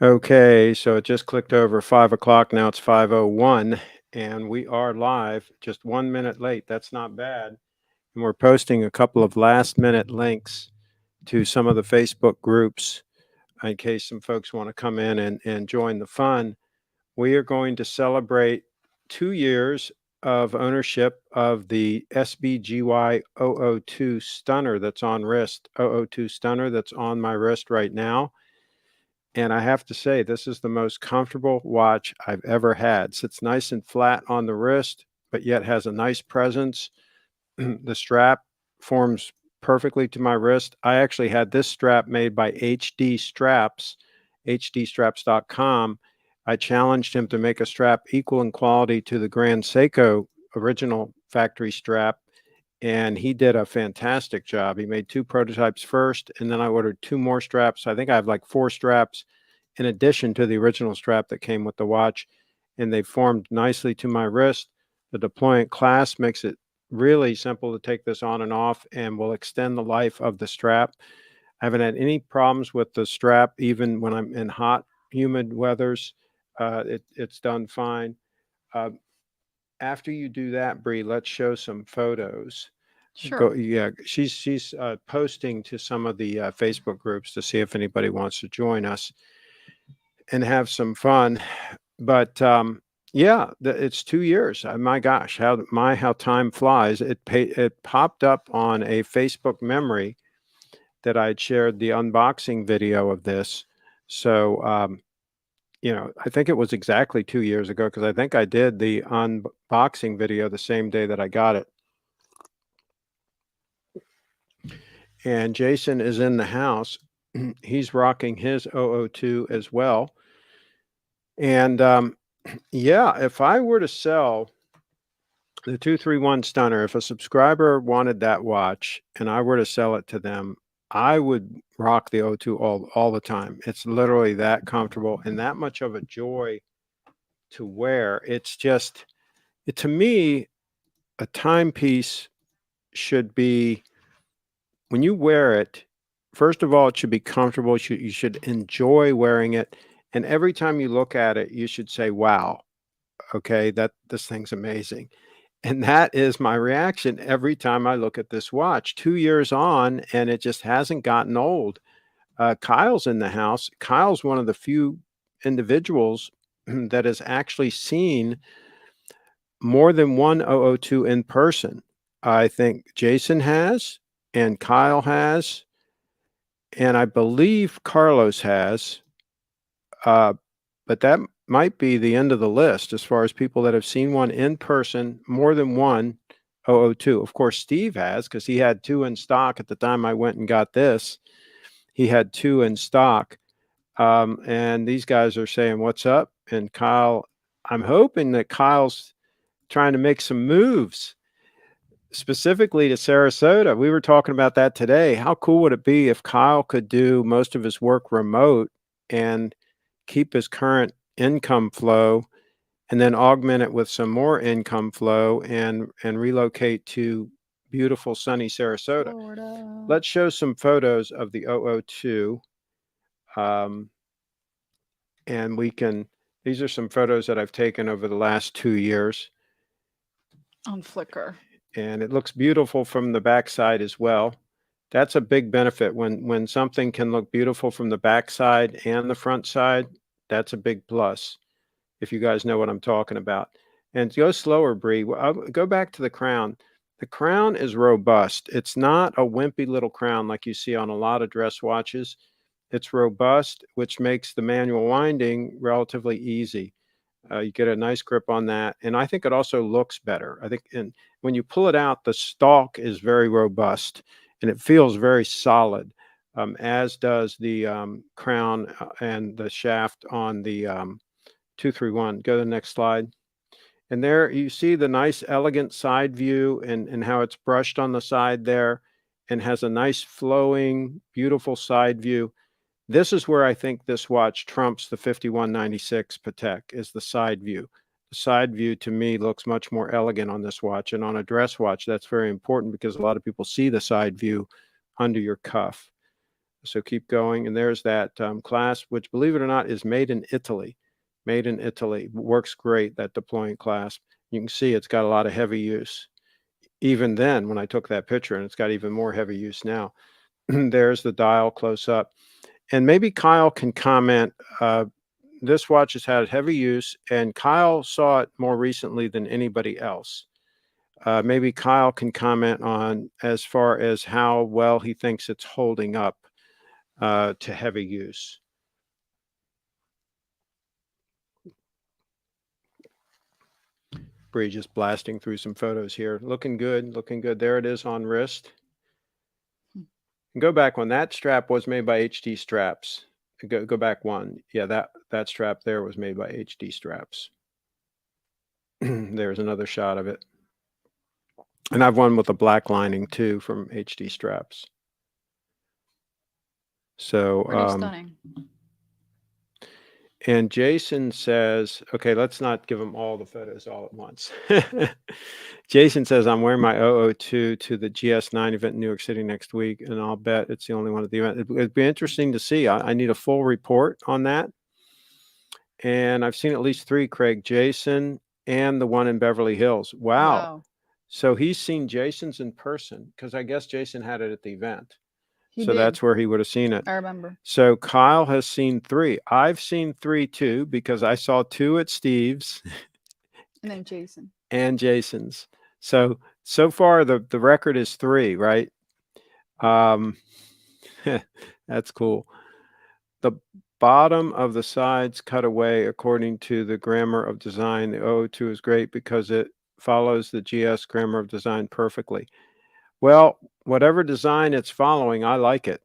Okay, so it just clicked over 5 o'clock. Now it's 5:01, and we are live, just 1 minute late. That's not bad. And we're posting a couple of last-minute links to some of the Facebook groups in case some folks want to come in and join the fun. We are going to celebrate 2 years of ownership of the SBGY002 stunner that's on wrist, 002 stunner that's on my wrist right now. And I have to say, this is the most comfortable watch I've ever had. Sits nice and flat on the wrist, but yet has a nice presence. The strap forms perfectly to my wrist. I actually had this strap made by HD Straps, hdstraps.com. I challenged him to make a strap equal in quality to the Grand Seiko original factory strap, and he did a fantastic job. He made 2 prototypes first, and then I ordered 2 more straps. I think I have like 4 straps in addition to the original strap that came with the watch, and they formed nicely to my wrist. The deployant clasp makes it really simple to take this on and off and will extend the life of the strap. I haven't had any problems with the strap, even when I'm in hot, humid weathers. It's done fine. Uh, After you do that, Bree, let's show some photos. Sure. Go, yeah, she's posting to some of the Facebook groups to see if anybody wants to join us and have some fun. But yeah, it's 2 years. My gosh, how time flies. It popped up on a Facebook memory that I'd shared the unboxing video of this. So I think it was exactly 2 years ago because I think I did the unboxing video the same day that I got it. And Jason is in the house. He's rocking his 002 as well. And yeah, if I were to sell the 231 Stunner, if a subscriber wanted that watch and I were to sell it to them, I would rock the 0 all the time. It's literally that comfortable and that much of a joy to wear. It's just, to me, a timepiece should be, when you wear it, first of all, it should be comfortable. You should enjoy wearing it. And every time you look at it, you should say, wow, okay, that this thing's amazing. And that is my reaction every time I look at this watch. 2 years on, and it just hasn't gotten old. Kyle's in the house. Kyle's one of the few individuals that has actually seen more than one 002 in person. I think Jason has, and Kyle has, and I believe Carlos has. Uh, but that might be the end of the list as far as people that have seen one in person, more than one 002. Of course, Steve has because he had 2 in stock at the time I went and got this. He had 2 in stock. And these guys are saying, what's up? And Kyle, I'm hoping that Kyle's trying to make some moves specifically to Sarasota. We were talking about that today. How cool would it be if Kyle could do most of his work remote and keep his current income flow and then augment it with some more income flow and relocate to beautiful sunny Sarasota? Florida. Let's show some photos of the 002. Um, and we can, these are some photos that I've taken over the last 2 years. On Flickr. And it looks beautiful from the backside as well. That's a big benefit when something can look beautiful from the backside and the front side. That's a big plus. If you guys know what I'm talking about. And go slower, Bree. I'll go back to the crown. The crown is robust. It's not a wimpy little crown like you see on a lot of dress watches. It's robust, which makes the manual winding relatively easy. You get a nice grip on that. And I think it also looks better. I think when you pull it out, the stalk is very robust and it feels very solid, as does the crown and the shaft on the 231. Go to the next slide. And there you see the nice, elegant side view and how it's brushed on the side there and has a nice flowing, beautiful side view. This is where I think this watch trumps the 5196 Patek, is the side view. The side view to me looks much more elegant on this watch, and on a dress watch, that's very important because a lot of people see the side view under your cuff. So keep going. And there's that clasp, which, believe it or not, is made in Italy. Made in Italy. Works great, that deploying clasp. You can see it's got a lot of heavy use. Even then, when I took that picture, and it's got even more heavy use now. There's the dial close up. And maybe Kyle can comment. This watch has had heavy use, and Kyle saw it more recently than anybody else. Maybe Kyle can comment on as far as how well he thinks it's holding up to heavy use. Bree just blasting through some photos here. Looking good, looking good. There it is on wrist. And go back one. That strap was made by HD Straps. Go back one. Yeah, that strap there was made by HD Straps. There's another shot of it. And I've one with a black lining too from HD Straps. So Pretty stunning. And Jason says, okay, let's not give them all the photos all at once. Jason says, I'm wearing my 002 to the GS9 event in New York City next week, and I'll bet it's the only one at the event. It'd be interesting to see. I need a full report on that. And I've seen at least 3, Craig, Jason and the one in Beverly Hills. Wow. So he's seen Jason's in person, because I guess Jason had it at the event. So that's where he would have seen it. I remember. So Kyle has seen 3. I've seen 3 too, because I saw 2 at Steve's. And then Jason. And Jason's. So far the record is 3, right? That's cool. The bottom of the sides cut away according to the grammar of design. The 002 is great because it follows the GS grammar of design perfectly. Well, whatever design it's following, I like it.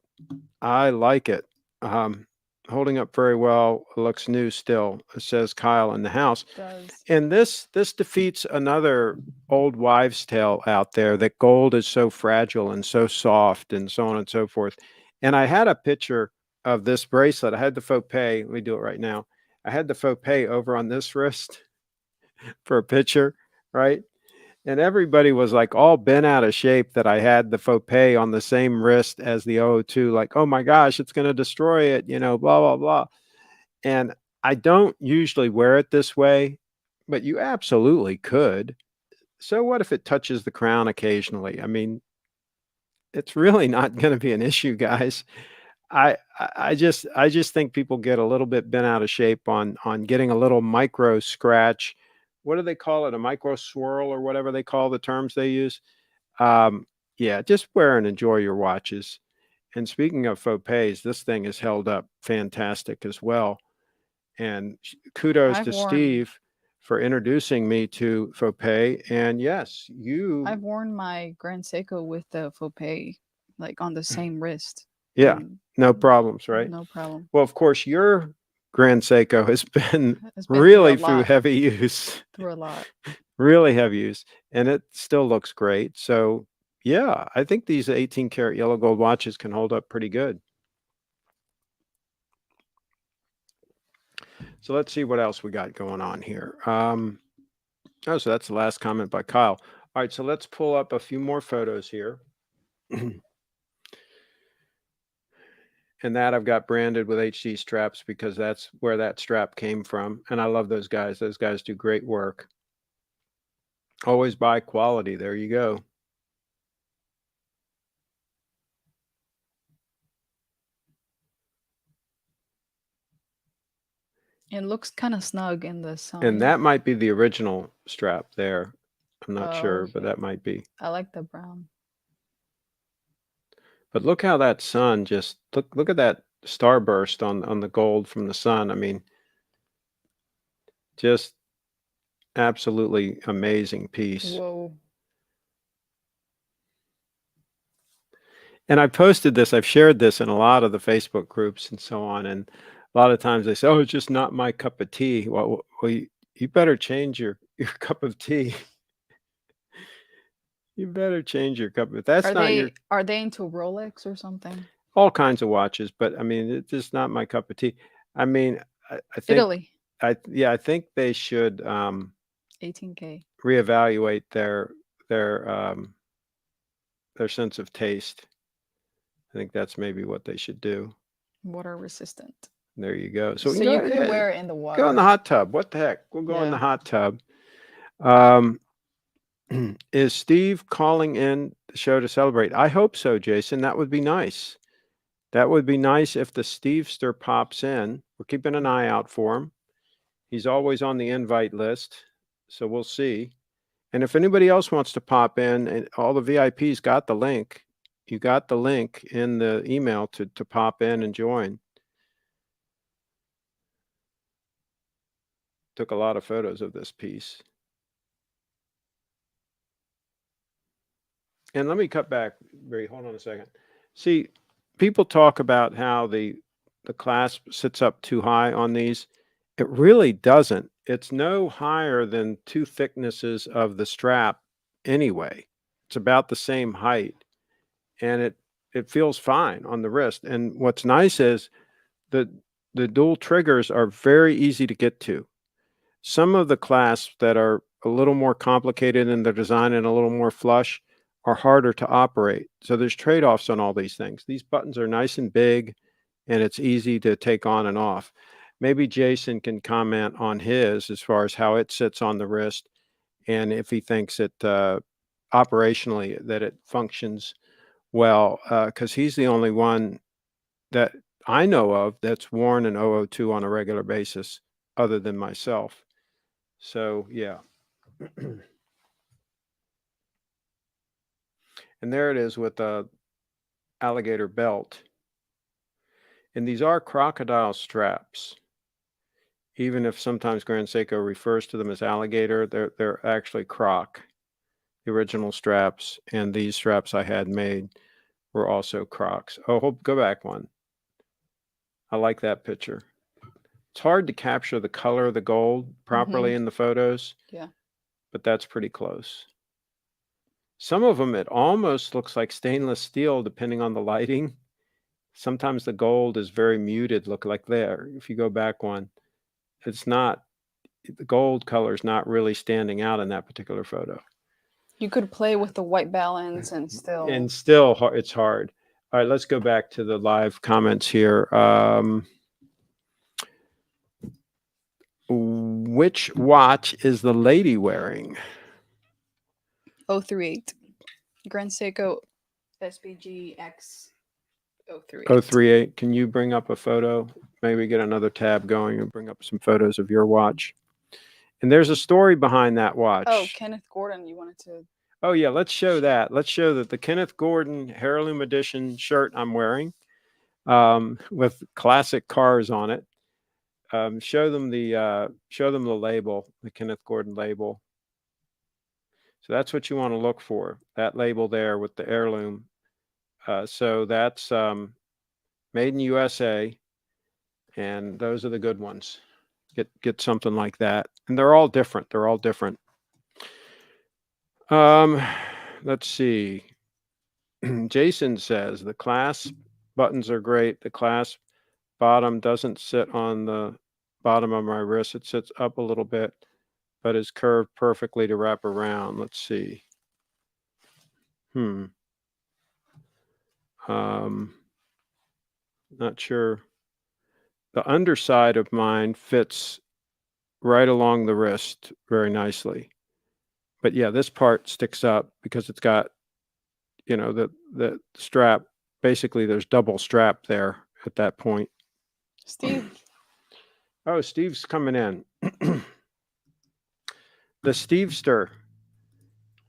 I like it. Holding up very well. Looks new still, says Kyle in the house. It does. And this defeats another old wives' tale out there that gold is so fragile and so soft and so on and so forth. And I had a picture of this bracelet. I had the faux pay. Let me do it right now. I had the faux pay over on this wrist for a picture, right? And everybody was like all bent out of shape that I had the faux pay on the same wrist as the 002, like, oh my gosh, it's going to destroy it, blah, blah, blah. And I don't usually wear it this way, but you absolutely could. So what if it touches the crown occasionally? I mean, it's really not going to be an issue, guys. I just think people get a little bit bent out of shape on getting a little micro scratch. What do they call it? A micro swirl or whatever they call the terms they use. Yeah, just wear and enjoy your watches. And speaking of faux pays, this thing is held up fantastic as well. And kudos to Steve for introducing me to faux pay. And yes, I've worn my Grand Seiko with the faux pay, like on the same wrist. Yeah, no problems, right? No problem. Well, of course, your Grand Seiko has been really through heavy use. Through a lot. Really heavy use. And it still looks great. So yeah, I think these 18 karat yellow gold watches can hold up pretty good. So let's see what else we got going on here. Oh, so that's the last comment by Kyle. All right, so let's pull up a few more photos here. And that I've got branded with HD straps because that's where that strap came from. And I love those guys. Those guys do great work. Always buy quality. There you go. It looks kind of snug in the sun. And that might be the original strap there. I'm not sure, but that might be. I like the brown. But look how that sun just look at that starburst on the gold from the sun. I mean, just absolutely amazing piece. Whoa. And I posted this, I've shared this in a lot of the Facebook groups and so on. And a lot of times they say, oh, it's just not my cup of tea. Well, you better change your cup of tea. You better change your cup. If that's are they into Rolex or something? All kinds of watches, but I mean, it's just not my cup of tea. I mean, I think Italy. I think they should 18K. reevaluate their sense of taste. I think that's maybe what they should do. Water resistant. There you go. So we So can you go, could yeah, wear it in the go in the water. hot tub. What the heck? We'll go in the Yeah. hot tub. Um, is Steve calling in the show to celebrate? I hope so, Jason. That would be nice. That would be nice if the Stevester pops in. We're keeping an eye out for him. He's always on the invite list, so we'll see. And if anybody else wants to pop in, and all the VIPs got the link, you got the link in the email to pop in and join. Took a lot of photos of this piece. And let me cut back, Barry, hold on a second. See, people talk about how the clasp sits up too high on these. It really doesn't. It's no higher than two thicknesses of the strap anyway. It's about the same height, and it feels fine on the wrist. And what's nice is the dual triggers are very easy to get to. Some of the clasps that are a little more complicated in their design and a little more flush are harder to operate. So there's trade-offs on all these things. These buttons are nice and big, and it's easy to take on and off. Maybe Jason can comment on his as far as how it sits on the wrist, and if he thinks it operationally that it functions well, because he's the only one that I know of that's worn an 002 on a regular basis other than myself. So yeah. And there it is with a alligator belt. And these are crocodile straps. Even if sometimes Grand Seiko refers to them as alligator, they're actually croc. The original straps and these straps I had made were also crocs. Oh, go back one. I like that picture. It's hard to capture the color of the gold properly in the photos. Yeah. But that's pretty close. Some of them, it almost looks like stainless steel depending on the lighting. Sometimes the gold is very muted, look like there. If you go back one, it's not, the gold color is not really standing out in that particular photo. You could play with the white balance and still. And still, it's hard. All right, let's go back to the live comments here. Which watch is the lady wearing? 038. Grand Seiko SBGX 038. 038. Can you bring up a photo? Maybe get another tab going and bring up some photos of your watch. And there's a story behind that watch. Oh, Kenneth Gordon, you wanted to. Oh, yeah, let's show that. Let's show that the Kenneth Gordon Heirloom Edition shirt I'm wearing with classic cars on it. Show them the label, the Kenneth Gordon label. So that's what you want to look for, that label there with the heirloom. So that's made in USA, and those are the good ones. Get something like that, and they're all different. They're all different. Let's see. Jason says the clasp buttons are great. The clasp bottom doesn't sit on the bottom of my wrist. It sits up a little bit, but is curved perfectly to wrap around. Let's see. Not sure. The underside of mine fits right along the wrist very nicely. But yeah, this part sticks up because it's got, you know, the strap. Basically, there's double strap there at that point. Steve. Oh, Steve's coming in. The Stevester.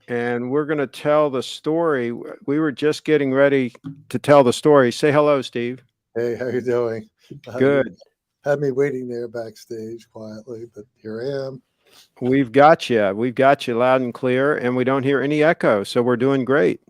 And we're going to tell the story. We were just getting ready to tell the story. Say hello, Steve. Hey, how you doing? Good. Had me waiting there backstage quietly, but here I am. We've got you. We've got you loud and clear, and we don't hear any echo, so we're doing great.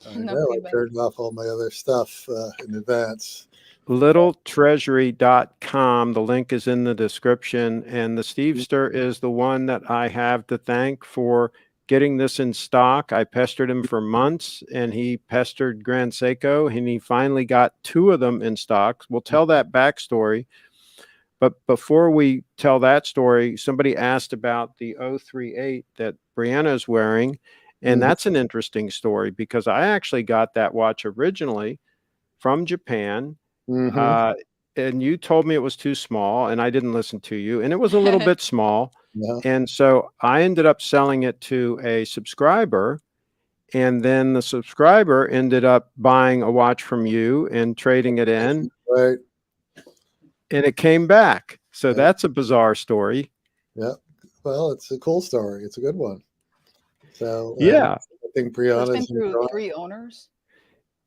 I know. I turned off all my other stuff in advance. LittleTreasury.com. The link is in the description, and the Stevester is the one that I have to thank for getting this in stock. I pestered him for months, and he pestered Grand Seiko, and he finally got two of them in stock. We'll tell that backstory. But before we tell that story, somebody asked about the 038 that Brianna is wearing, and that's an interesting story because I actually got that watch originally from Japan. Mm-hmm. And you told me it was too small, and I didn't listen to you, and it was a little bit small. Yeah. And so I ended up selling it to a subscriber, and then the subscriber ended up buying a watch from you and trading it in, Right. and it came back. So Yeah. that's a bizarre story. Yeah. Well, it's a cool story. It's a good one. So, and Yeah. I think So it's Brianna's been through enjoying. 3 owners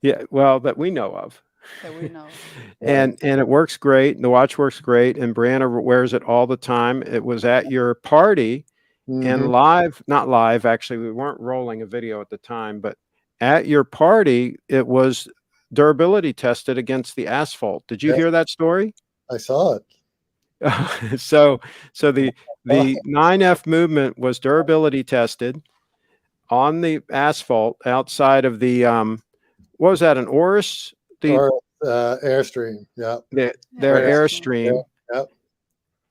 Yeah. Well, that we know of. that we know. Right. And it works great. The watch works great, and Brianna wears it all the time. It was at your party, Mm-hmm. and live, not live, actually, we weren't rolling a video at the time, but at your party, it was durability tested against the asphalt. Did you Yeah, hear that story? I saw it. So the Oh, 9F movement was durability tested on the asphalt outside of the what was that, an Oris? or Airstream. Yeah. Their Right. Yeah. Airstream. Yeah.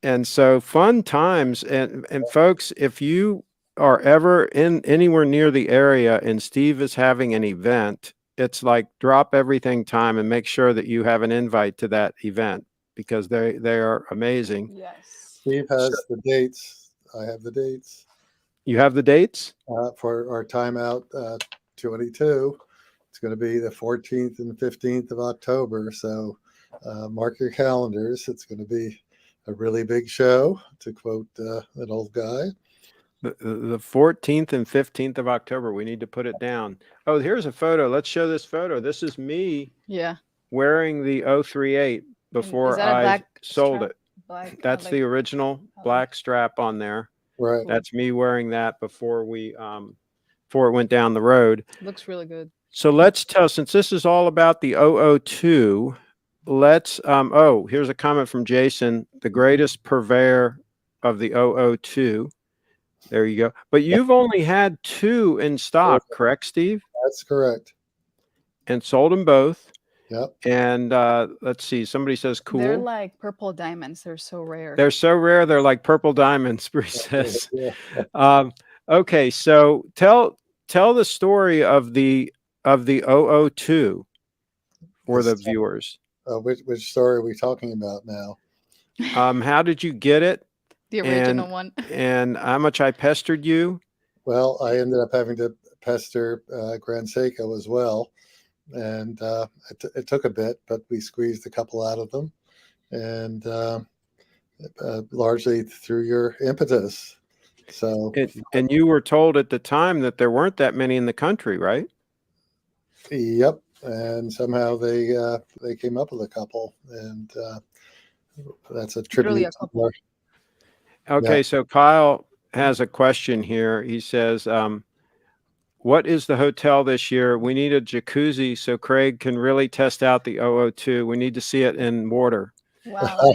And so fun times. And folks, if you are ever in anywhere near the area and Steve is having an event, it's like drop everything time and make sure that you have an invite to that event, because they are amazing. Yes. Steve has the dates. I have the dates You have the dates? for our timeout 22. It's going to be the 14th and 15th of October. So mark your calendars. It's going to be a really big show, to quote an old guy. The 14th and 15th of October. We need to put it down. Oh, here's a photo. Let's show this photo. This is me Yeah. wearing the 038 And before is that a I black sold strap? it. Black. That's the original black strap on there. Right. That's me wearing that before before it went down the road. Looks really good. So let's tell, since this is all about the 002, let's oh, here's a comment from Jason, the greatest purveyor of the 002. There you go. But you've only had 2 in stock, correct, Steve? That's correct. And sold them both. Yep. And let's see, somebody says cool. They're like purple diamonds. They're so rare. They're so rare, they're like purple diamonds, Bruce says. Yeah. Okay, so tell the story of the 002 for the viewers. Which story are we talking about now? How did you get it? The original one. And how much I pestered you? Well, I ended up having to pester Grand Seiko as well. And it took a bit, but we squeezed a couple out of them. And largely through your impetus. So, and you were told at the time that there weren't that many in the country, right? yep. And somehow they came up with a couple, and that's a tribute. Literally a couple. Okay, Yeah. so Kyle has a question here. He says, what is the hotel this year? We need a jacuzzi so Craig can really test out the 002. We need to see it in water. Wow.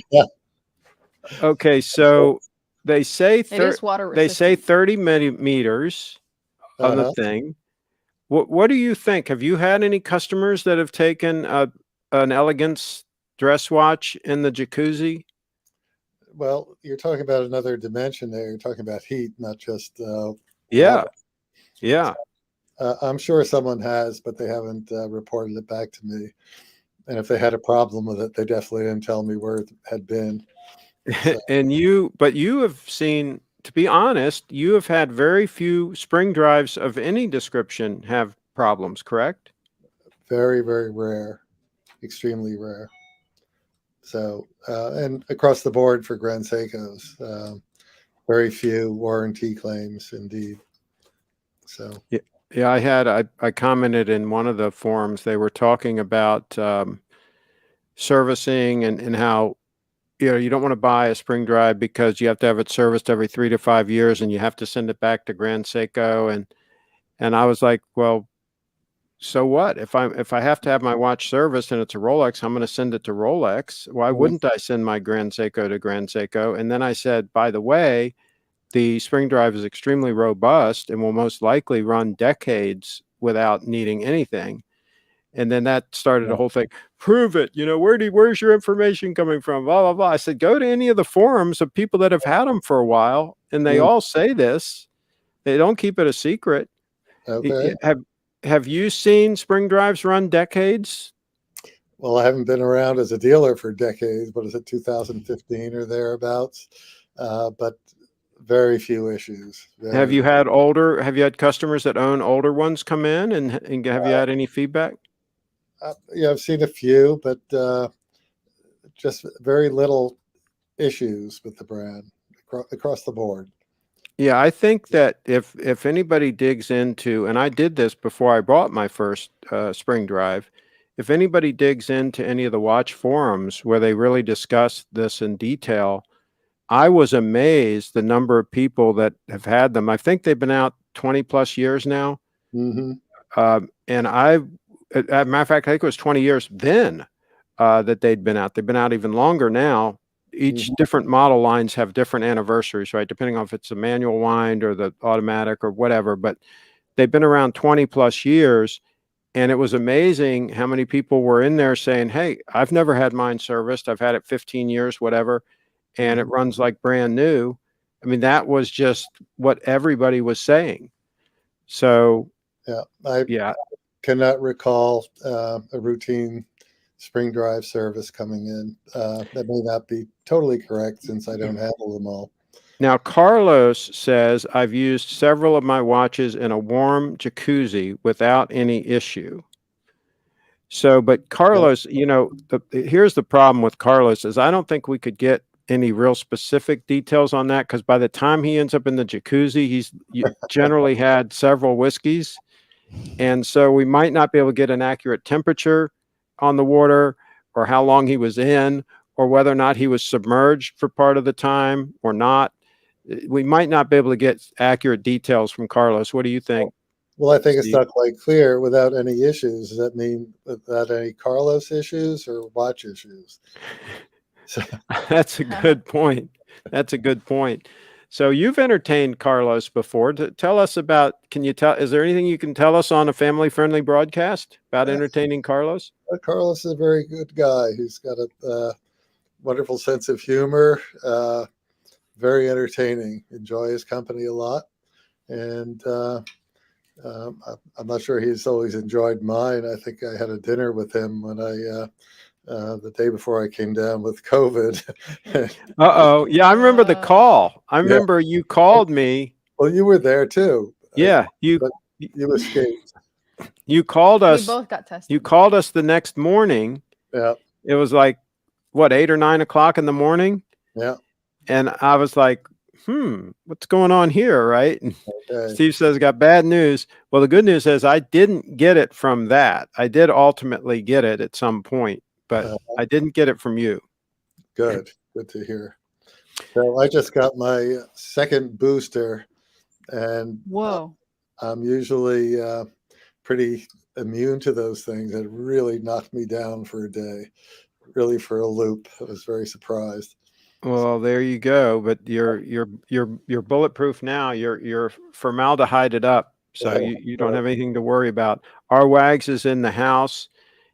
Okay, so they say It is water they resistant. say 30 meters on the thing. What do you think? Have you had any customers that have taken an Elegance dress watch in the jacuzzi? Well, you're talking about another dimension there. You're talking about heat, not just Yeah. water. Yeah. I'm sure someone has, but they haven't reported it back to me. And if they had a problem with it, they definitely didn't tell me where it had been. So. But you have seen, to be honest, you have had very few spring drives of any description have problems, correct? Very, very rare, extremely rare. So, and across the board for Grand Seikos, very few warranty claims indeed. So, yeah, I commented in one of the forums, they were talking about servicing and how, you don't want to buy a spring drive because you have to have it serviced every 3 to 5 years and you have to send it back to Grand Seiko. And I was like, well, so what? If I have to have my watch serviced and it's a Rolex, I'm going to send it to Rolex. Why wouldn't I send my Grand Seiko to Grand Seiko? And then I said, by the way, the spring drive is extremely robust and will most likely run decades without needing anything. And then that started a whole thing. Prove it. Where's your information coming from? Blah, blah, blah. I said, go to any of the forums of people that have had them for a while, and they all say this. They don't keep it a secret. Okay. Have you seen spring drives run decades? Well, I haven't been around as a dealer for decades. What is it, 2015 or thereabouts? But very few issues. Have Very. you had customers that own older ones come in, and have you had any feedback? Yeah, I've seen a few, but just very little issues with the brand across the board. Yeah, I think that if anybody digs into, and I did this before I bought my first spring drive, if anybody digs into any of the watch forums where they really discuss this in detail, I was amazed the number of people that have had them. I think they've been out 20 plus years now. Hmm. And as a matter of fact, I think it was 20 years then that they'd been out. They've been out even longer now. Each Hmm. different model lines have different anniversaries, right? Depending on if it's a manual wind or the automatic or whatever. But they've been around 20 plus years. And it was amazing how many people were in there saying, hey, I've never had mine serviced. I've had it 15 years, whatever, and it runs like brand new. I mean, that was just what everybody was saying. So, Yeah, I yeah, cannot recall a routine spring drive service coming in. That may not be totally correct since I don't handle them all. now, Carlos says, I've used several of my watches in a warm jacuzzi without any issue. So, but Carlos, here's the problem with Carlos is I don't think we could get any real specific details on that because by the time he ends up in the jacuzzi, he's generally had several whiskeys. And so we might not be able to get an accurate temperature on the water or how long he was in or whether or not he was submerged for part of the time or not. We might not be able to get accurate details from Carlos. What do you think, Well, I think it's Steve? not quite clear without any issues. Does that mean without any Carlos issues or watch issues? So, That's a good point. That's a good point. So you've entertained Carlos before. Tell us about, is there anything you can tell us on a family-friendly broadcast about entertaining Carlos? Carlos is a very good guy. He's got a wonderful sense of humor, very entertaining. Enjoy his company a lot. And I'm not sure he's always enjoyed mine. I think I had a dinner with him when the day before I came down with COVID. Uh-oh. Yeah, I remember the Uh, call. I Yeah. remember you called me. Well, you were there too. Yeah, But you escaped. you called we us. both got tested. You called us the next morning. Yeah. It was like, what, 8 or 9 o'clock in the morning? Yeah. And I was like, what's going on here, right? And Okay. Steve says, got bad news. Well, the good news is I didn't get it from that. I did ultimately get it at some point, but I didn't get it from you. Good. Good to hear. So I just got my second booster, and Whoa. I'm usually pretty immune to those things. It really knocked me down for a day, really for a loop. I was very surprised. Well, there you go. But you're bulletproof now. You're formaldehyde up, so you don't have anything to worry about. Our Wags is in the house.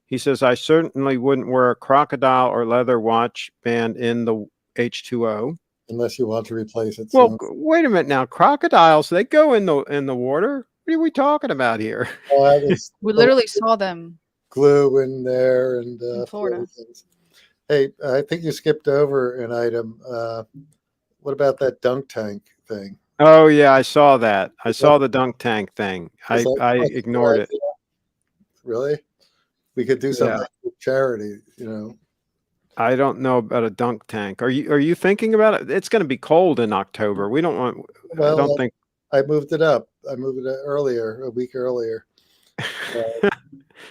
He says, I certainly wouldn't wear a crocodile or leather watch band in the H2O. Unless you want to replace it Well, soon. wait a minute now. Crocodiles, they go in the water. What are we talking about here? There's We literally saw them glue in there and in Florida. things. Hey, I think you skipped over an item. What about that dunk tank thing? Oh yeah, I saw that. I saw the dunk tank thing. I ignored it. Really? We could do something Yeah. with charity, you know. I don't know about a dunk tank. Are you thinking about it? It's going to be cold in October. We don't want. Well, I don't think. I moved it up. I moved it earlier, a week earlier.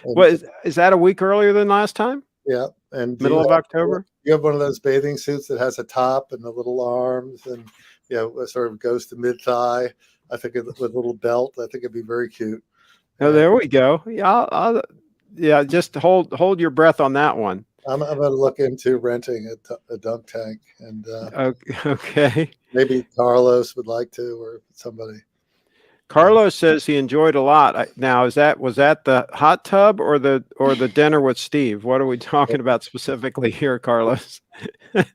What is that a week earlier than last time? Yeah, and Middle of October. You have one of those bathing suits that has a top and the little arms, and sort of goes to mid thigh. I think with a little belt. I think it'd be very cute. Oh, there we go. Yeah, yeah. Just hold your breath on that one. I'm going to look into renting a dunk tank, and okay. maybe Carlos would like to, or somebody. Carlos says he enjoyed a lot. Now, was that the hot tub or the dinner with Steve? What are we talking about specifically here, Carlos? I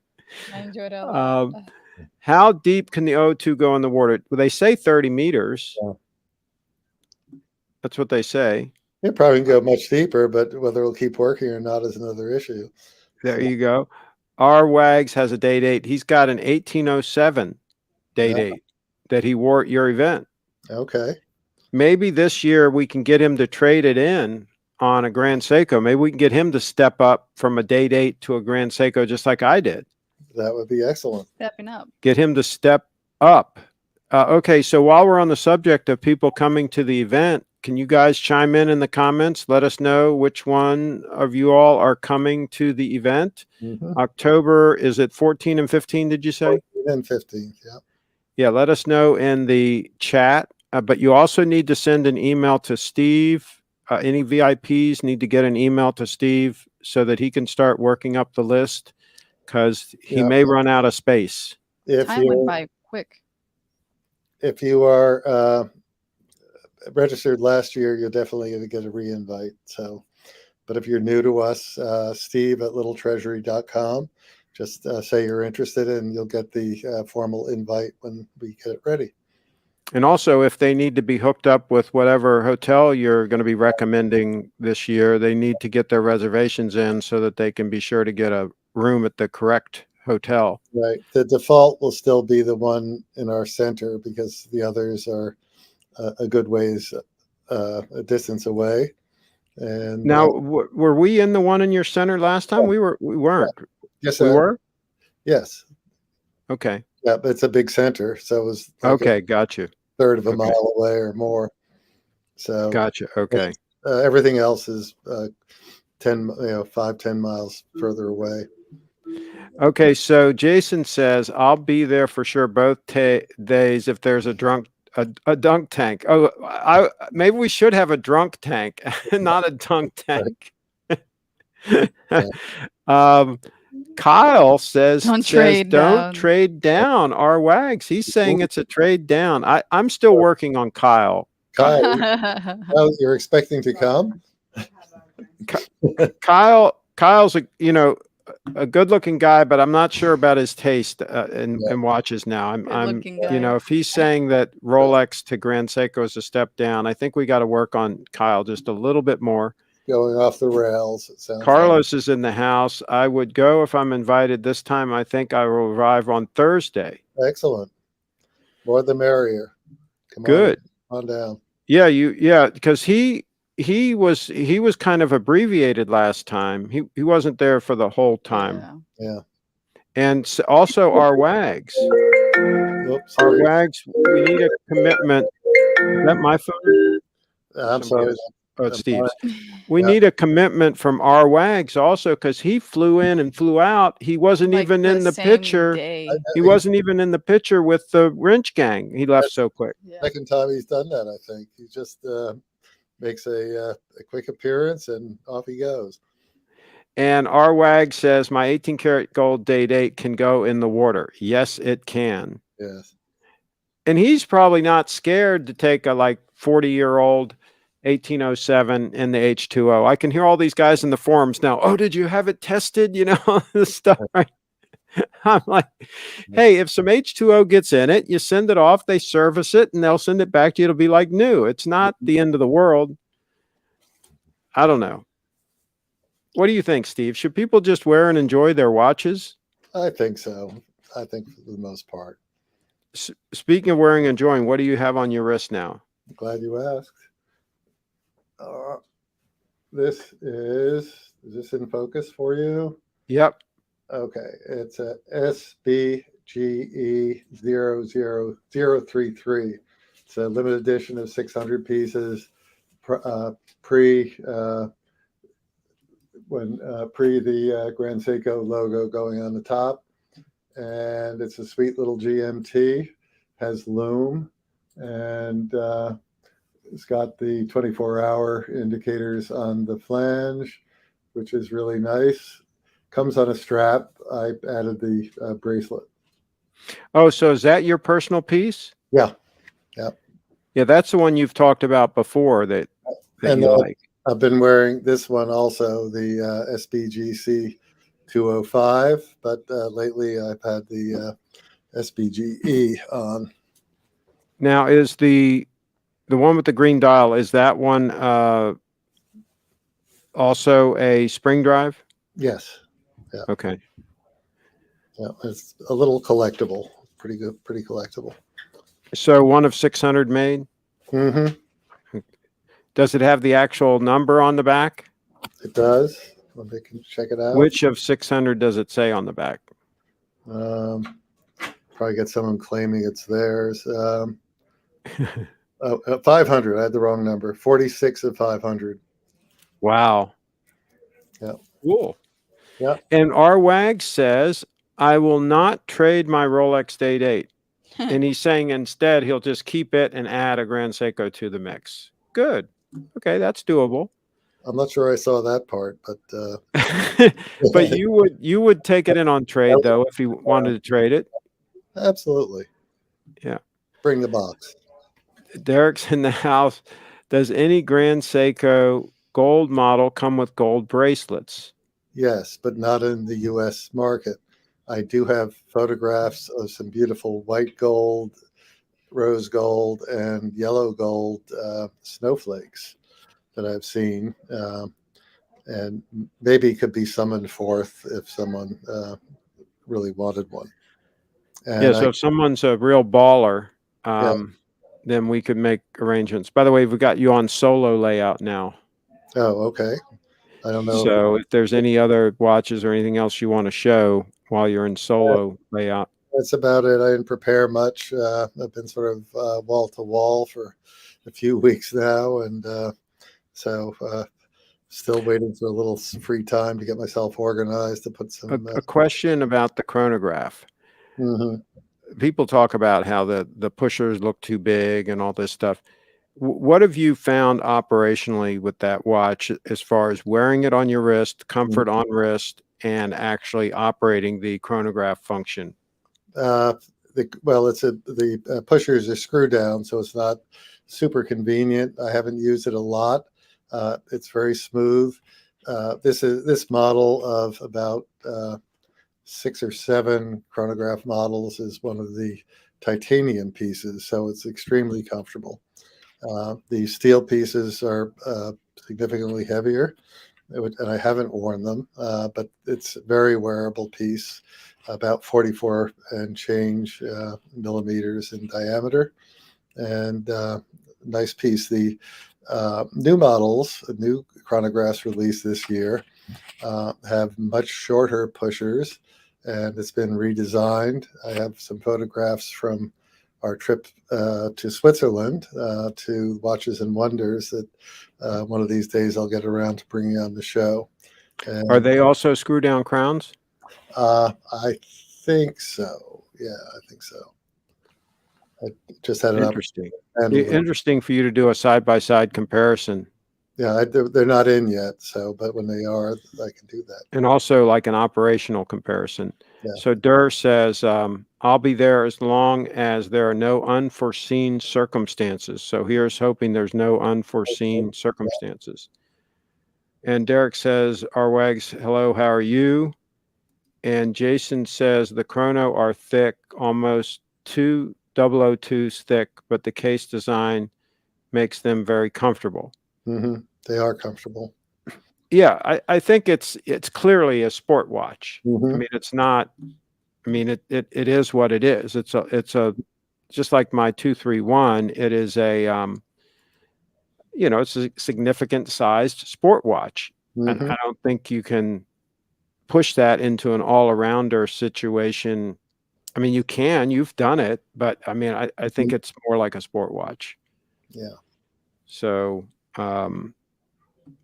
enjoyed it a lot. How deep can the O2 go in the water? Well, they say 30 meters. Yeah. That's what they say. It probably can go much deeper, but whether it'll keep working or not is another issue. There So, you go. R. Wags has a day date. He's got an 1807 day yeah, date that he wore at your event. okay, Maybe this year we can get him to trade it in on a Grand Seiko. Maybe we can get him to step up from a day date to a Grand Seiko just like I did. that would be excellent. Stepping up. Get him to step up. Okay, so while we're on the subject of people coming to the event, can you guys chime in the comments? Let us know which one of you all are coming to the event. October, is it 14 and 15, did you say? 14 and 15th, yeah. Yeah, let us know in the chat. But you also need to send an email to Steve. Any VIPs need to get an email to Steve so that he can start working up the list because he Yeah. may run out of space. Time went by quick. If you are registered last year, you're definitely going to get a re-invite. So, but if you're new to us, Steve at LittleTreasury.com, just say you're interested and you'll get the formal invite when we get it ready. And also, if they need to be hooked up with whatever hotel you're going to be recommending this year, they need to get their reservations in so that they can be sure to get a room at the correct hotel. Right. The default will still be the one in our center because the others are a good ways, a distance away. And now, were we in the one in your center last time? We weren't. Yes, we were. Yes. Okay. Yeah, but it's a big center, so it was like okay. Got you. Third of a mile away or more. So gotcha. Okay. Everything else is 5-10 miles further away. Okay, so Jason says I'll be there for sure both days if there's a dunk tank. Oh, maybe we should have a drunk tank, not a dunk tank. Kyle says don't trade down our Wags. He's saying it's a trade down. I'm still working on Kyle. You're expecting to come? Kyle's a good-looking guy, but I'm not sure about his taste in watches now. I'm if he's saying that Rolex to Grand Seiko is a step down, I think we got to work on Kyle just a little bit more. Going off the rails, it sounds Carlos is in the house. I would go if I'm invited this time. I think I will arrive on Thursday. Excellent. More the merrier. Come Good. On down. Yeah, because he was kind of abbreviated last time. He wasn't there for the whole time. Yeah. And also our Wags. Oops, our Wags, we need a commitment. Is that my phone? I'm sorry. Oh, it's Steve's. We need a commitment from our Wags also because he flew in and flew out. He wasn't even in the picture. He wasn't even in the picture with the wrench gang. He left so quick. Second time he's done that, I think. He just makes a quick appearance and off he goes. And our Wag says my 18 karat gold date 8 can go in the water. Yes, it can. Yes. And he's probably not scared to take a 40-year-old 1807 in the H2O. I can hear all these guys in the forums now. Oh, did you have it tested? This stuff, right? I'm like, hey, if some H2O gets in it, you send it off, they service it, and they'll send it back to you. It'll be like new. It's not the end of the world. I don't know. What do you think, Steve? Should people just wear and enjoy their watches? I think so. I think for the most part. Speaking of wearing and enjoying, what do you have on your wrist now? I'm glad you asked. This is this in focus for you? Yep. Okay, it's a SBGY002. It's a limited edition of 600 pieces, pre the Grand Seiko logo going on the top, and it's a sweet little GMT. Has lume, and it's got the 24-hour indicators on the flange, which is really nice. Comes on a strap. I added the bracelet. Oh, so is that your personal piece? Yeah. Yeah, that's the one you've talked about before that you like. I've been wearing this one also, the SBGY002, but lately I've had the SBGE on. Now, is the one with the green dial, is that one Also a spring drive? Yes. Okay. Yeah, it's a little collectible. Pretty good, pretty collectible. So one of 600 made? Mm-hmm. Does it have the actual number on the back? It does. Well, they can check it out. Which of 600 does it say on the back? Probably get someone claiming it's theirs. 500. I had the wrong number. 46 of 500. Wow. Yeah. Cool. Yeah. And our WAG says, I will not trade my Rolex Date 8. And he's saying instead he'll just keep it and add a Grand Seiko to the mix. Good. Okay, that's doable. I'm not sure I saw that part, but But you would take it in on trade though if you wanted to trade it. absolutely. Yeah. Bring the box. Derek's in the house. Does any Grand Seiko gold model come with gold bracelets? Yes, but not in the U.S. market. I do have photographs of some beautiful white gold, rose gold, and yellow gold snowflakes that I've seen, and maybe could be summoned forth if someone really wanted one. And Yeah, so if someone's a real baller, Yeah. then we could make arrangements. By the way, we've got you on solo layout now. Oh, okay. I don't know. So if there's any other watches or anything else you want to show while you're in solo layout. That's about it. I didn't prepare much. I've been sort of wall to wall for a few weeks now, and so still waiting for a little free time to get myself organized to put some. A question about the chronograph. Mhm. People talk about how the pushers look too big and all this stuff. What have you found operationally with that watch as far as wearing it on your wrist, comfort on wrist, and actually operating the chronograph function? Well, the pushers are screw down, so it's not super convenient. I haven't used it a lot. It's very smooth. This model of about 6 or 7 chronograph models is one of the titanium pieces, so it's extremely comfortable. The steel pieces are significantly heavier, and I haven't worn them, but it's a very wearable piece, about 44 and change millimeters in diameter, and nice piece. The new models, new chronographs released this year, have much shorter pushers, and it's been redesigned. I have some photographs from our trip to Switzerland to Watches and Wonders that one of these days I'll get around to bringing on the show. And, Are they also screw down crowns? I think so. Yeah, I think so. I just had an Interesting. opportunity. Interesting for you to do a side-by-side comparison. Yeah, they're not in yet, so but when they are, I can do that. And also like an operational comparison. Yeah. So Durr says, I'll be there as long as there are no unforeseen circumstances. So here's hoping there's no unforeseen circumstances. And Derek says, Arwags, hello, how are you? And Jason says the chrono are thick, almost 2 002s thick, but the case design makes them very comfortable. Mm-hmm. They are comfortable. Yeah, I think it's clearly a sport watch. Mm-hmm. I mean, it's not. I mean, it is what it is. It's a just like my 231. It is a it's a significant sized sport watch, and Mm-hmm. I don't think you can push that into an all-arounder situation. I mean, you can. You've done it, but I mean, I think it's more like a sport watch. Yeah. So,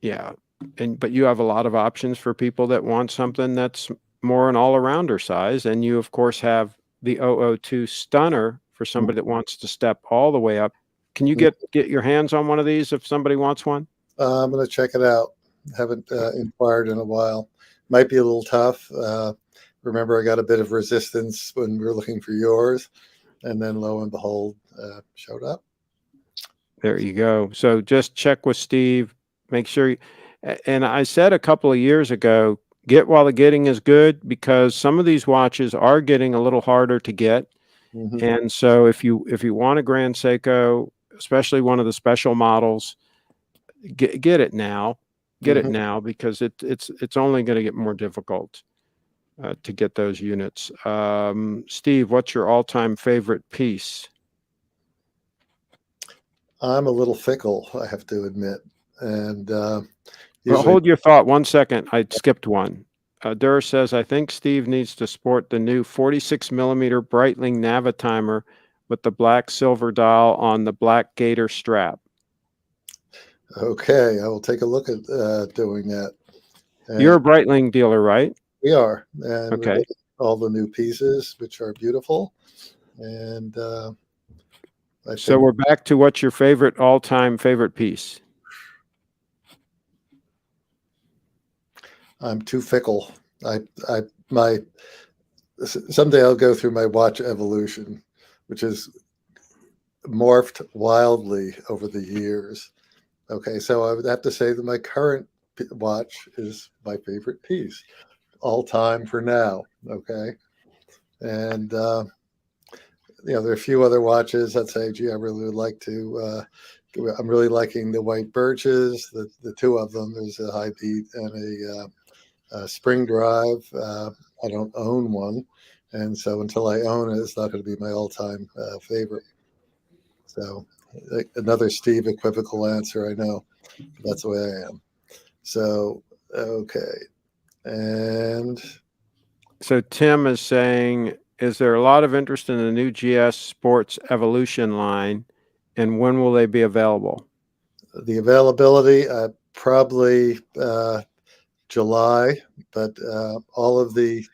yeah. But you have a lot of options for people that want something that's more an all-arounder size. And you, of course, have the 002 Stunner for somebody that wants to step all the way up. Can you get your hands on one of these if somebody wants one? I'm going to check it out. Haven't inquired in a while. Might be a little tough. Remember, I got a bit of resistance when we were looking for yours, and then lo and behold, showed up. There you go. So just check with Steve. Make sure. And I said a couple of years ago, get while the getting is good, because some of these watches are getting a little harder to get. Mm-hmm. And so if you want a Grand Seiko, especially one of the special models, get it now. get it Mhm. now because it's only going to get more difficult to get those units. Steve, what's your all-time favorite piece? I'm a little fickle, I have to admit, and Well, usually, hold your thought 1 second. I skipped one. Durr says, I think Steve needs to sport the new 46 millimeter Breitling Navitimer with the black silver dial on the black gator strap. okay, I will take a look at doing that. You're And a Breitling dealer, right? we are, and we're Okay. getting all the new pieces, which are beautiful. And I So think we're back to what's your favorite all-time favorite piece? I'm too fickle. I, my, someday I'll go through my watch evolution, which has morphed wildly over the years. Okay, so I would have to say that my current watch is my favorite piece, all time for now. Okay, and there are a few other watches that say, "Gee, I really would like to." I'm really liking the white birches. The two of them. There's a high beat and a spring drive. I don't own one, and so until I own it, it's not going to be my all-time favorite. So another Steve equivocal answer, I know. But that's the way I am. So okay, and So Tim is saying, is there a lot of interest in the new GS Sports Evolution line, and when will they be available? the availability probably July, but all of the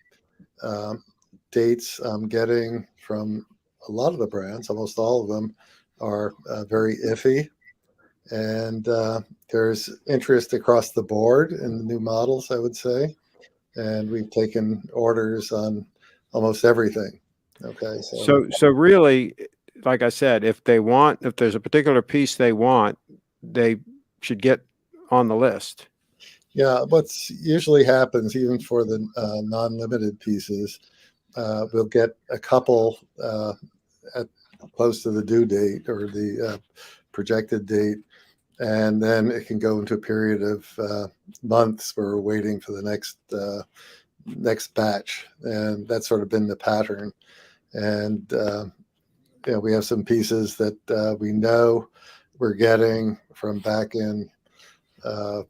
um, dates I'm getting from a lot of the brands, almost all of them, are very iffy. And there's interest across the board in the new models, I would say. And we've taken orders on almost everything. Okay, so So really, like I said, if there's a particular piece they want, they should get on the list. yeah, what's usually happens, even for the non-limited pieces, we'll get a couple at close to the due date or the projected date, and then it can go into a period of months where we're waiting for the next batch, and that's sort of been the pattern. And we have some pieces that we know we're getting from back in uh,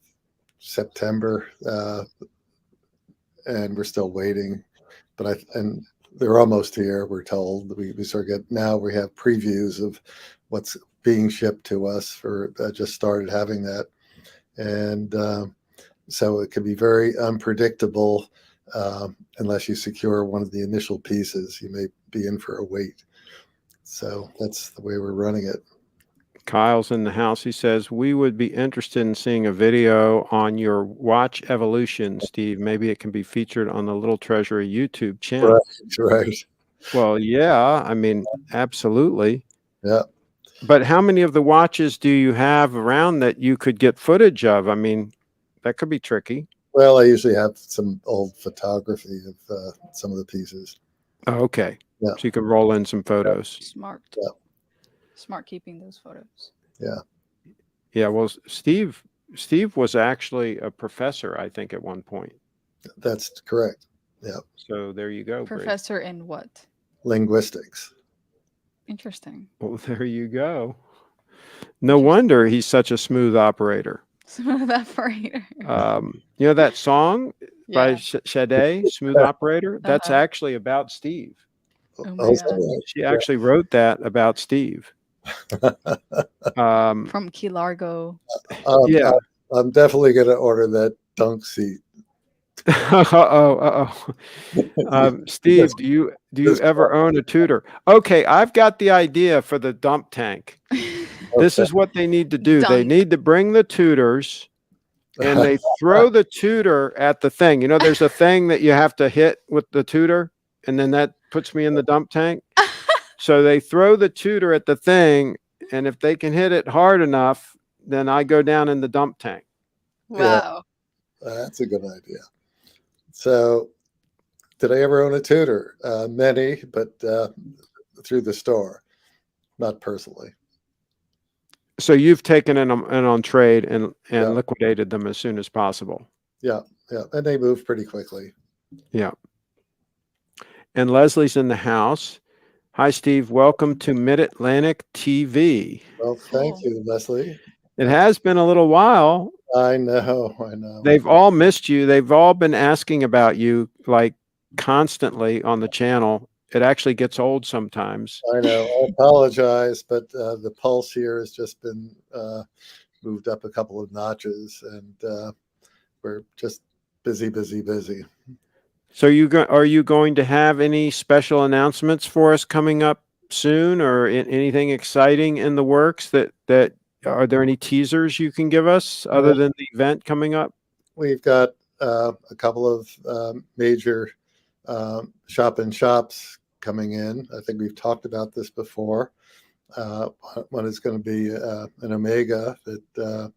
September, and we're still waiting. And they're almost here. We're told we sort of get now. We have previews of what's being shipped to us for just started having that, and so it can be very unpredictable unless you secure one of the initial pieces. You may be in for a wait. So that's the way we're running it. Kyle's in the house. He says, we would be interested in seeing a video on your watch evolution, Steve. Maybe it can be featured on the Little Treasury YouTube channel. Right. Well, yeah, I mean, absolutely. Yeah. But how many of the watches do you have around that you could get footage of? I mean, that could be tricky. Well, I usually have some old photography of some of the pieces. Oh, okay. Yeah. So you can roll in some photos. Smart. Yeah. Smart keeping those photos. Yeah. Yeah. Well, Steve was actually a professor, I think, at one point. That's correct. Yeah. So there you go. Bree. Professor in what? Linguistics. Interesting. Well, there you go. No wonder he's such a smooth operator. Smooth operator. You know that song by Yeah. Sade, Smooth Operator? That's Uh-huh. actually about Steve. Oh my Also, God. She actually wrote that about Steve. From Key Largo. Yeah. I'm definitely going to order that dunk seat. Steve, do you ever own a Tudor? Okay, I've got the idea for the dump tank. This is what they need to do. They Dunk. need to bring the Tudors and they throw the Tudor at the thing. You know, there's a thing that you have to hit with the Tudor, and then that puts me in the dump tank. So they throw the Tudor at the thing, and if they can hit it hard enough, then I go down in the dump tank. Wow. That's a good idea. So, did I ever own a Tudor? Many, but through the store, not personally. So you've taken in on trade and Yeah, liquidated them as soon as possible. yeah, yeah, and they move pretty quickly. Yeah. And Leslie's in the house. Hi, Steve. Welcome to Mid-Atlantic TV. Well, thank Cool. you, Leslie. It has been a little while. I know, I know. They've all missed you. They've all been asking about you like constantly on the channel. It actually gets old sometimes. I know. I apologize, but the pulse here has just been moved up a couple of notches, and we're just busy, busy, busy. So are you going to have any special announcements for us coming up soon, or anything exciting in the works that are there any teasers you can give us other than the event coming up? We've got a couple of major shop and shops coming in. I think we've talked about this before. One is going to be an Omega that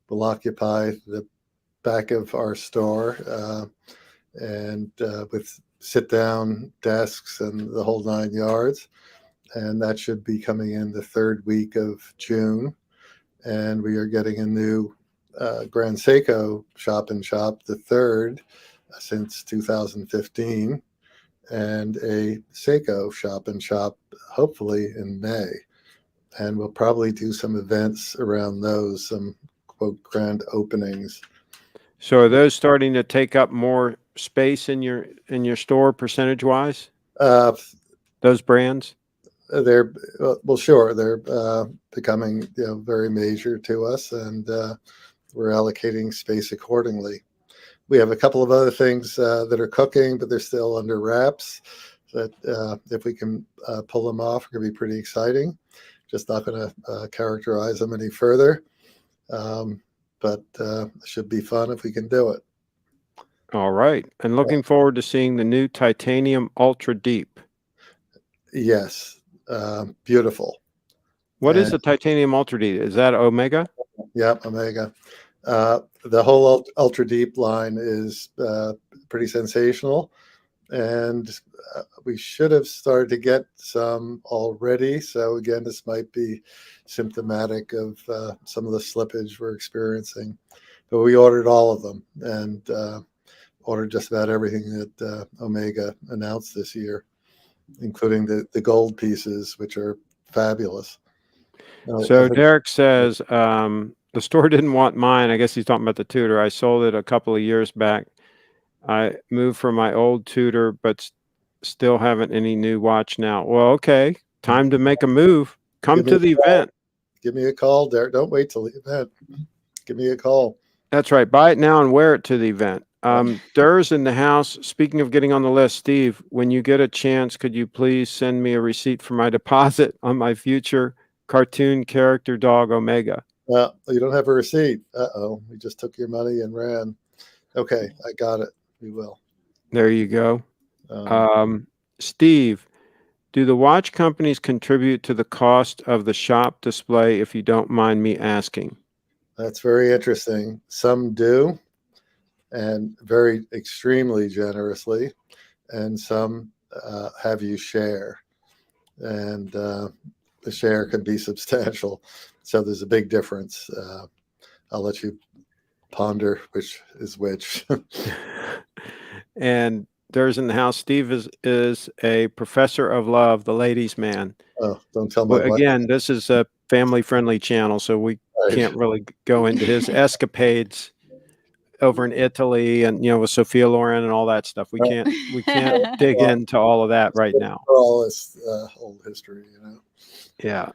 will occupy the back of our store, and with sit-down desks and the whole 9 yards. And that should be coming in the third week of June. And we are getting a new Grand Seiko shop and shop, the third since 2015, and a Seiko shop and shop, hopefully in May. And we'll probably do some events around those, some quote grand openings. So are those starting to take up more space in your store percentage wise? Uh, Those brands? they're well, sure, they're becoming very major to us, and we're allocating space accordingly. We have a couple of other things that are cooking, but they're still under wraps. That if we can pull them off, are going to be pretty exciting. Just not going to characterize them any further, but it should be fun if we can do it. All right. And looking forward to seeing the new titanium ultra deep. Yes, beautiful. What is the titanium ultra deep? Is that Omega? Yep, Omega. The whole ultra deep line is pretty sensational, and we should have started to get some already. So again, this might be symptomatic of some of the slippage we're experiencing. But we ordered all of them, and ordered just about everything that Omega announced this year, including the gold pieces, which are fabulous. So Derek says the store didn't want mine. I guess he's talking about the Tudor. I sold it a couple of years back. I moved from my old Tudor, but still haven't any new watch now. Well, okay. Time to make a move. Come to the event. Give me a call, Derek. Don't wait till the event. Give me a call. That's right. Buy it now and wear it to the event. Durr's in the house. Speaking of getting on the list, Steve, when you get a chance, could you please send me a receipt for my deposit on my future cartoon character dog Omega? Well, you don't have a receipt. Uh-oh. We just took your money and ran. Okay, I got it. We will. There you go. Steve, do the watch companies contribute to the cost of the shop display, if you don't mind me asking? That's very interesting. Some do, and very extremely generously, and some have you share, and the share can be substantial. So there's a big difference. I'll let you ponder which is which. And there's in the house, Steve is a professor of love, the ladies' man. Oh, don't tell my wife. Again, this is a family-friendly channel, so we can't really go into his escapades over in Italy and with Sophia Loren and all that stuff. We can't dig into all of that right now. All this old history, Yeah,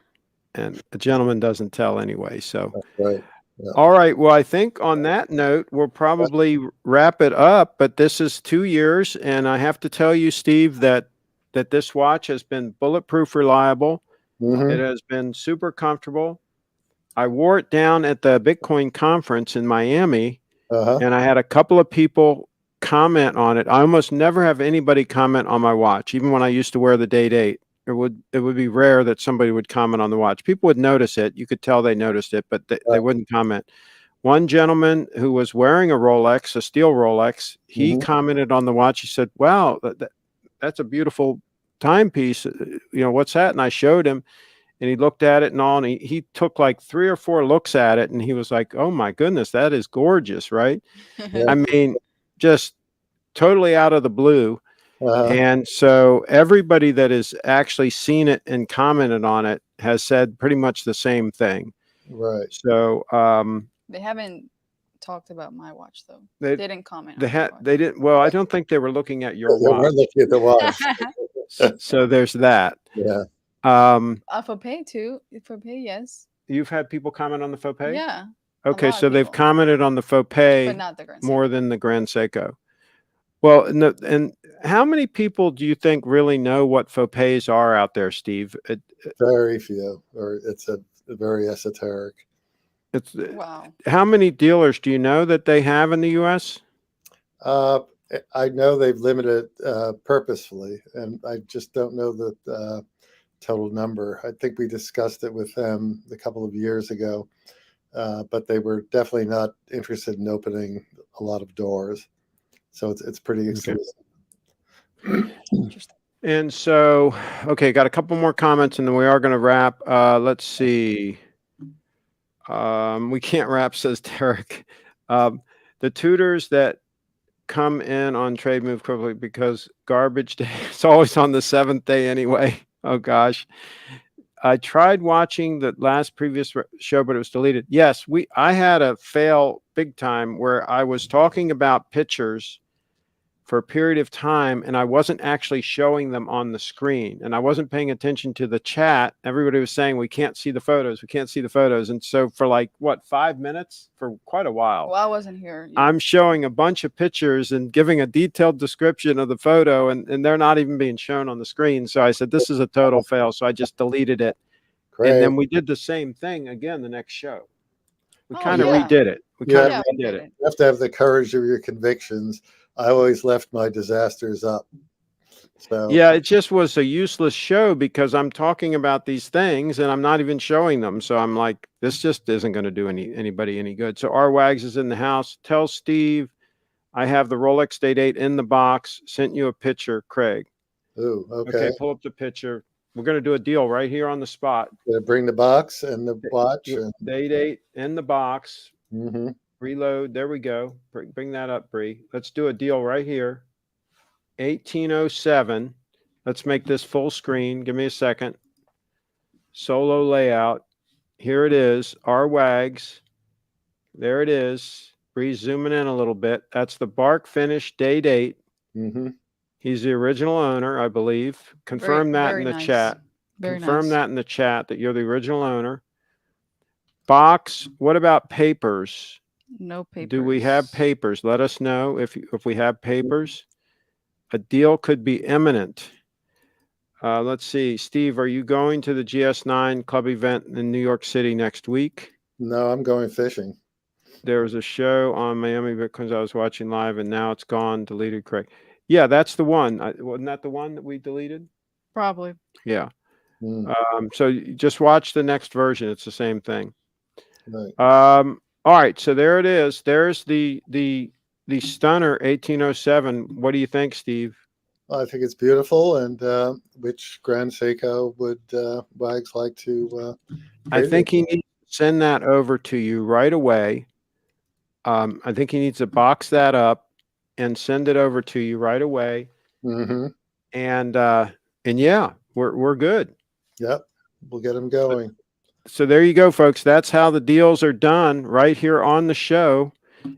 and a gentleman doesn't tell anyway. So, right. Yeah. All right. Well, I think on that note, we'll probably wrap it up. But this is 2 years, and I have to tell you, Steve, that this watch has been bulletproof reliable. Mm-hmm. It has been super comfortable. I wore it down at the Bitcoin conference in Miami, and I had a couple of people comment on it. I almost never have anybody comment on my watch, even when I used to wear the Date 8. It would be rare that somebody would comment on the watch. People would notice it. You could tell they noticed it, but they wouldn't comment. One gentleman who was wearing a Rolex, a steel Rolex, he commented on the watch. He said, "Wow, that's a beautiful timepiece. What's that?" And I showed him, and he looked at it and all, and he took like 3 or 4 looks at it, and he was like, "Oh my goodness, that is gorgeous," right? Yeah. I mean, just totally out of the blue. Uh, And so everybody that has actually seen it and commented on it has said pretty much the same thing. right. So They haven't talked about my watch though. they They didn't comment they on my had watch. they didn't. Well, I don't think they were looking at your They weren't watch. looking at the watch. So there's that. Yeah. For pay too. For pay, yes. You've had people comment on the faux pay? Yeah. Okay, lot of so they've people. commented on the faux pay But not the Grand more Seiko. than the Grand Seiko. Well, and how many people do you think really know what faux pays are out there, Steve? Very few, or it's a very esoteric. It's Wow. how many dealers do you know that they have in the U.S.? I know they've limited purposefully, and I just don't know the total number. I think we discussed it with them a couple of years ago, but they were definitely not interested in opening a lot of doors. So it's pretty exclusive. Interesting. And so, okay, got a couple more comments, and then we are going to wrap. Let's see. We can't wrap, says Derek. The tutors that come in on trade move quickly because garbage day is always on the 7th day anyway. Oh gosh. I tried watching the last previous show, but it was deleted. Yes, I had a fail big time where I was talking about pictures for a period of time, and I wasn't actually showing them on the screen, and I wasn't paying attention to the chat. Everybody was saying, we can't see the photos. We can't see the photos. And so for like, 5 minutes for quite a while, Well, I wasn't here. I'm showing a bunch of pictures and giving a detailed description of the photo, and they're not even being shown on the screen. So I said, this is a total fail. So I just deleted it. Great. And then we did the same thing again the next show. We Oh, kind of yeah. redid it. We Yeah. kind of we redid did it. You have to have the courage of your convictions. I always left my disasters up. So Yeah, it just was a useless show because I'm talking about these things and I'm not even showing them. So I'm like, this just isn't going to do anybody any good. So R Wags is in the house. Tell Steve I have the Rolex Day Date in the box. Sent you a picture, Craig. ooh, okay. Okay, pull up the picture. We're going to do a deal right here on the spot. Gonna bring the box and the watch and Day Date in the box. mhm. Reload. There we go. Bring that up, Bree. Let's do a deal right here. 1807. Let's make this full screen. Give me a second. Solo layout. Here it is. R Wags. There it is. Bree zooming in a little bit. That's the bark finish day date. Mhm. He's the original owner, I believe. Confirm that very in the nice. chat. Very Confirm nice. that in the chat that you're the original owner. Box. What about papers? No papers. Do we have papers? Let us know if we have papers. A deal could be imminent. Let's see. Steve, are you going to the GS9 club event in New York City next week? No, I'm going fishing. There was a show on Miami Bitcoins I was watching live, and now it's gone, deleted, Craig. Yeah, that's the one. Wasn't that the one that we deleted? Probably. Yeah. Mm, So you just watch the next version. It's the same thing. right. All right. So there it is. There's the Stunner 1807. What do you think, Steve? I think it's beautiful. And which Grand Seiko would Wags like to? I trade think it? he needs to send that over to you right away. I think he needs to box that up and send it over to you right away. Mhm. And yeah, we're good. Yep, we'll get him going. So there you go, folks. That's how the deals are done right here on the show.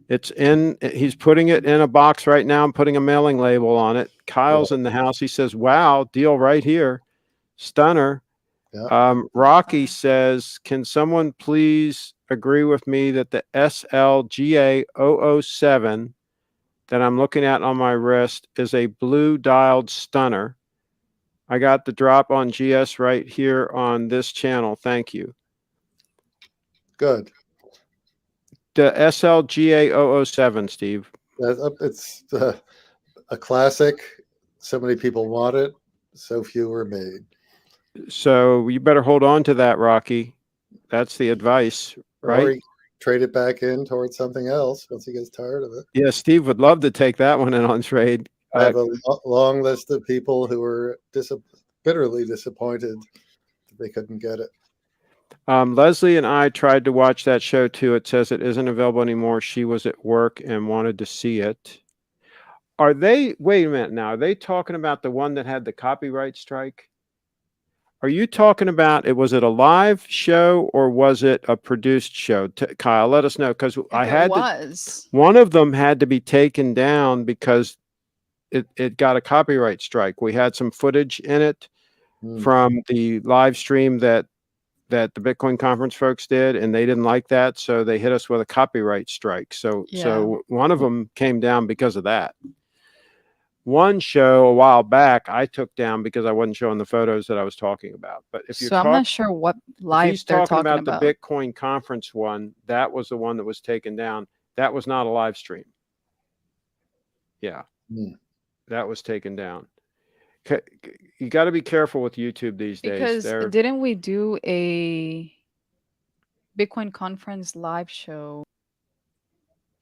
He's putting it in a box right now. I'm putting a mailing label on it. Kyle's in the house. He says, wow, deal right here. Stunner. Yeah. Rocky says, can someone please agree with me that the SLGA007 that I'm looking at on my wrist is a blue dialed Stunner? I got the drop on GS right here on this channel. Thank you. Good. The SLGA007, Steve. It's a classic. So many people want it. So few were made. So you better hold on to that, Rocky. That's the advice, right? Or he trade it back in towards something else once he gets tired of it. Yeah, Steve would love to take that one in on trade. I have a long list of people who were bitterly disappointed they couldn't get it. Leslie and I tried to watch that show too. It says it isn't available anymore. She was at work and wanted to see it. Are they, wait a minute now, are they talking about the one that had the copyright strike? Are you talking about, was it a live show or was it a produced show? Kyle, let us know, because I had one of them had to be taken down because it got a copyright strike. We had some footage in it from the live stream that the Bitcoin conference folks did, and they didn't like that, so they hit us with a copyright strike. So one of them came down because of that. One show a while back I took down because I wasn't showing the photos that I was talking about. But if you're I'm not sure what live he's they're talking talking about the Bitcoin conference one, that was the one that was taken down. That was not a live stream. Yeah, that was taken down. You got to be careful with YouTube these days. Because didn't we do a Bitcoin conference live show?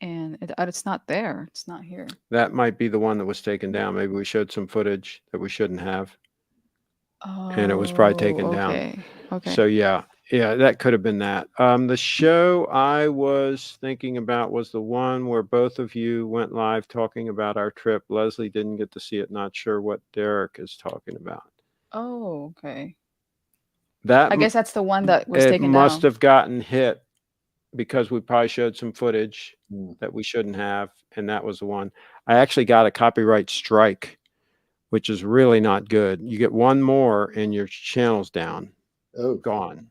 And it's not there. It's not here. That might be the one that was taken down. Maybe we showed some footage that we shouldn't have. And it was probably taken down. Okay. So yeah, that could have been that. The show I was thinking about was the one where both of you went live talking about our trip. Leslie didn't get to see it. Not sure what Derek is talking about. Oh, okay. That I guess that's the one that was taken down. It must have gotten hit because we probably showed some footage that we shouldn't have, and that was the one. I actually got a copyright strike, which is really not good. You get one more and your channel's down. Gone.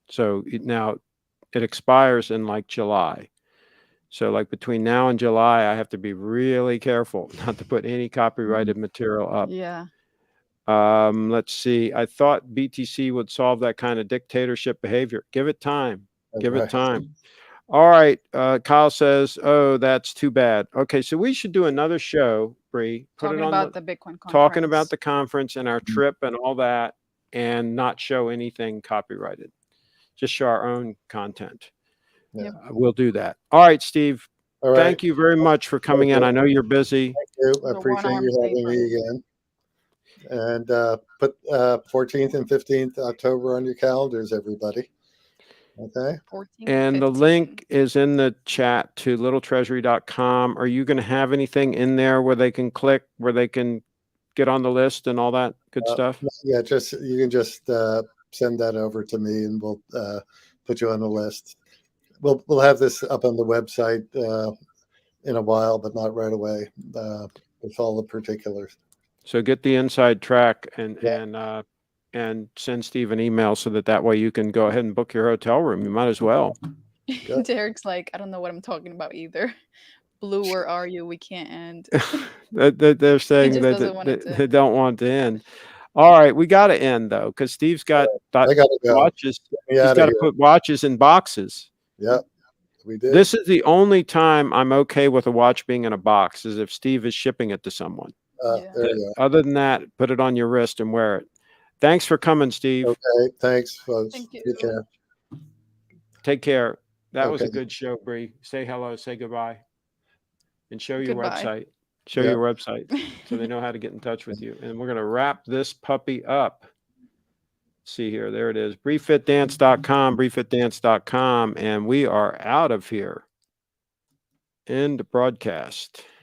So now it expires in like July. So like between now and July, I have to be really careful not to put any copyrighted material up. Yeah. Let's see. I thought BTC would solve that kind of dictatorship behavior. Give it time. Give it time. All right. Kyle says, oh, that's too bad. Okay, so we should do another show, Bree. Talking about the Bitcoin conference. Talking about the conference and our trip and all that, and not show anything copyrighted. Just show our own content. Yeah. We'll do that. All right, Steve. All right. Thank you very much for coming in. I know you're busy. Thank you. I appreciate you having me again. And put 14th and 15th October on your calendars, everybody. Okay. And the link is in the chat to littletreasury.com. Are you going to have anything in there where they can click, where they can get on the list and all that good stuff? Yeah, you can just send that over to me and we'll put you on the list. We'll have this up on the website in a while, but not right away with all the particulars. So get the inside track and send Steve an email so that way you can go ahead and book your hotel room. You might as well. Derek's like, I don't know what I'm talking about either. Blue, where are you? We can't end. They're saying that they don't want to end. All right, we got to end though, because Steve's got watches. He's got to put watches in boxes. Yep, we did. This is the only time I'm okay with a watch being in a box, is if Steve is shipping it to someone. There you go. Other than that, put it on your wrist and wear it. Thanks for coming, Steve. Okay, thanks, folks. Thank you. Take care. Take care. That was a good show, Bree. Say hello, say goodbye, and show your website. Show your website so they know how to get in touch with you. And we're going to wrap this puppy up. See here, there it is. BreeFitDance.com, BreeFitDance.com, and we are out of here. End broadcast.